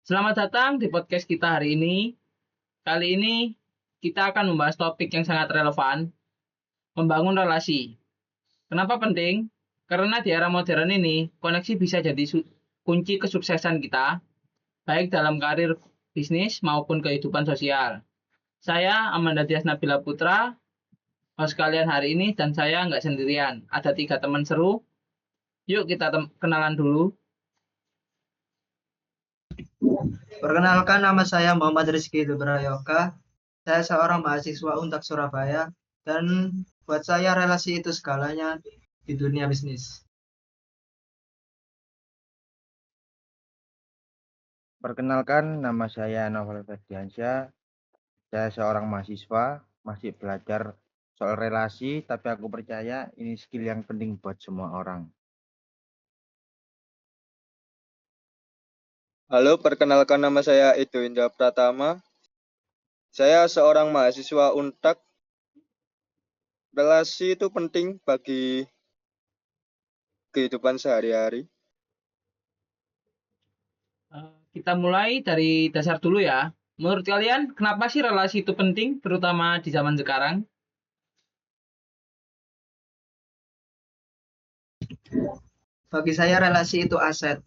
Selamat datang di podcast kita hari ini. Kali ini kita akan membahas topik yang sangat relevan, membangun relasi. Kenapa penting? Karena di era modern ini, koneksi bisa jadi kunci kesuksesan kita, baik dalam karir bisnis maupun kehidupan sosial. Saya Amanda Dias Nabila Putra, host kalian hari ini, dan saya nggak sendirian. Ada 3 teman seru. Yuk kita kenalan dulu. Perkenalkan, nama saya Muhammad Rizky Dubrayoka. Saya seorang mahasiswa Untak Surabaya, dan buat saya relasi itu segalanya di dunia bisnis. Perkenalkan, nama saya Novel Ferdiansyah. Saya seorang mahasiswa, masih belajar soal relasi, tapi aku percaya ini skill yang penting buat semua orang. Halo, perkenalkan nama saya Edo Indra Pratama. Saya seorang mahasiswa Untak. Relasi itu penting bagi kehidupan sehari-hari. Kita mulai dari dasar dulu ya. Menurut kalian, kenapa sih relasi itu penting, terutama di zaman sekarang? Bagi saya relasi itu aset.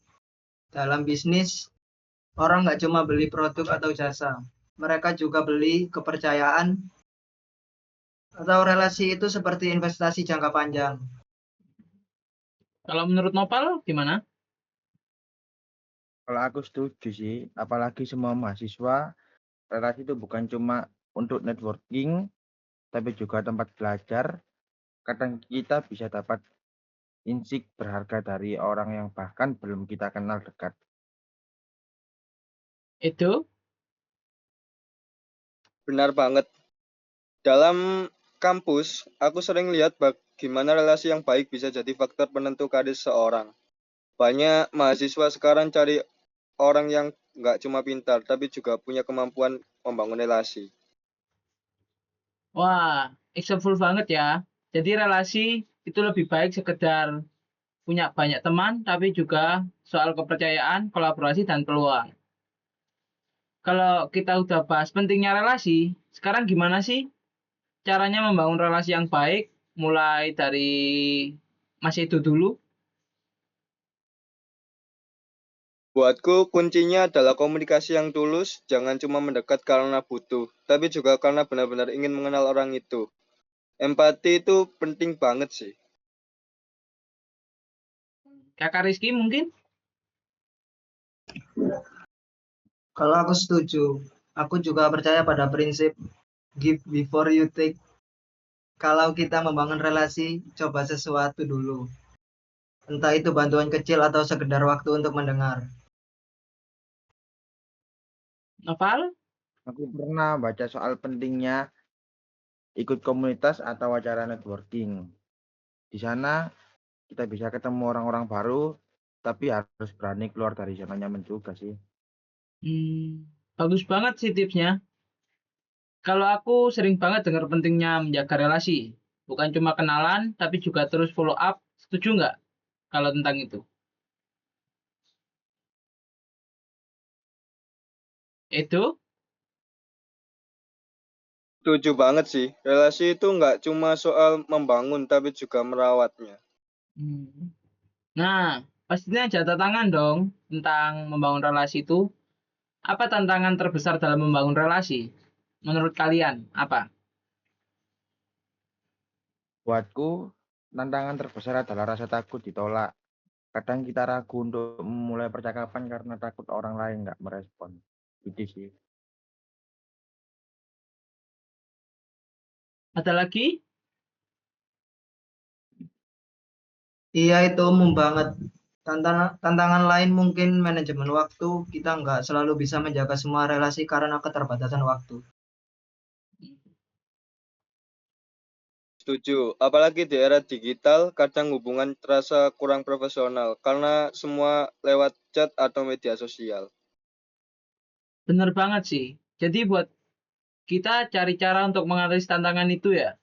Dalam bisnis, orang nggak cuma beli produk atau jasa. Mereka juga beli kepercayaan, atau relasi itu seperti investasi jangka panjang. Kalau menurut Nopal, gimana? Kalau aku setuju sih, apalagi semua mahasiswa, relasi itu bukan cuma untuk networking, tapi juga tempat belajar. Kadang kita bisa dapat insight berharga dari orang yang bahkan belum kita kenal dekat. Itu? Benar banget. Dalam kampus, aku sering lihat bagaimana relasi yang baik bisa jadi faktor penentu karir seorang. Banyak mahasiswa sekarang cari orang yang nggak cuma pintar, tapi juga punya kemampuan membangun relasi. Wah, example banget ya. Jadi relasi itu lebih baik sekedar punya banyak teman, tapi juga soal kepercayaan, kolaborasi, dan peluang. Kalau kita udah bahas pentingnya relasi, sekarang gimana sih caranya membangun relasi yang baik, mulai dari Mas itu dulu? Buatku, kuncinya adalah komunikasi yang tulus, jangan cuma mendekat karena butuh, tapi juga karena benar-benar ingin mengenal orang itu. Empati itu penting banget sih. Kakak Rizky mungkin? Kalau aku setuju, aku juga percaya pada prinsip give before you take. Kalau kita membangun relasi, coba sesuatu dulu. Entah itu bantuan kecil atau sekedar waktu untuk mendengar. Noval? Aku pernah baca soal pentingnya ikut komunitas atau acara networking. Di sana kita bisa ketemu orang-orang baru, tapi harus berani keluar dari zona nyaman juga sih. Bagus banget sih tipsnya. Kalau aku sering banget dengar pentingnya menjaga relasi. Bukan cuma kenalan, tapi juga terus follow up. Setuju nggak kalau tentang itu? Itu? Setuju banget sih, relasi itu nggak cuma soal membangun, tapi juga merawatnya. Hmm. Nah, pastinya ada tantangan dong tentang membangun relasi itu. Apa tantangan terbesar dalam membangun relasi? Menurut kalian, apa? Buatku, tantangan terbesar adalah rasa takut ditolak. Kadang kita ragu untuk memulai percakapan karena takut orang lain nggak merespon. Gitu sih. Ada lagi? Iya, itu umum banget. Tantangan lain mungkin manajemen waktu. Kita nggak selalu bisa menjaga semua relasi karena keterbatasan waktu. Setuju, apalagi di era digital, kadang hubungan terasa kurang profesional karena semua lewat chat atau media sosial. Bener banget sih. Jadi buat kita cari cara untuk mengatasi tantangan itu ya.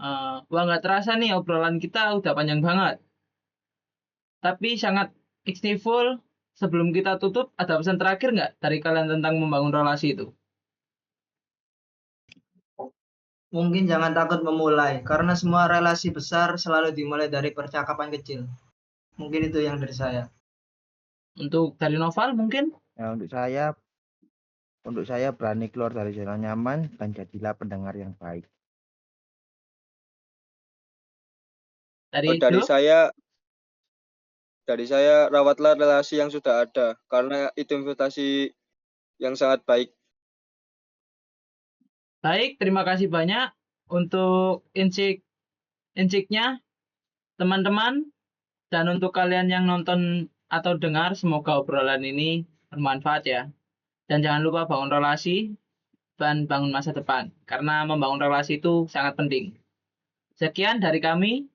Wah nggak terasa nih obrolan kita udah panjang banget. Tapi sangat insightful, sebelum kita tutup, ada pesan terakhir nggak dari kalian tentang membangun relasi itu? Mungkin jangan takut memulai, karena semua relasi besar selalu dimulai dari percakapan kecil. Mungkin itu yang dari saya. Untuk dari Noval mungkin? Nah, untuk saya berani keluar dari zona nyaman dan jadilah pendengar yang baik. Dari Dari Edo? saya rawatlah relasi yang sudah ada karena itu investasi yang sangat baik. Baik, terima kasih banyak untuk insiknya teman-teman, dan untuk kalian yang nonton atau dengar, semoga obrolan ini bermanfaat ya. Dan jangan lupa bangun relasi dan bangun masa depan, karena membangun relasi itu sangat penting. Sekian dari kami.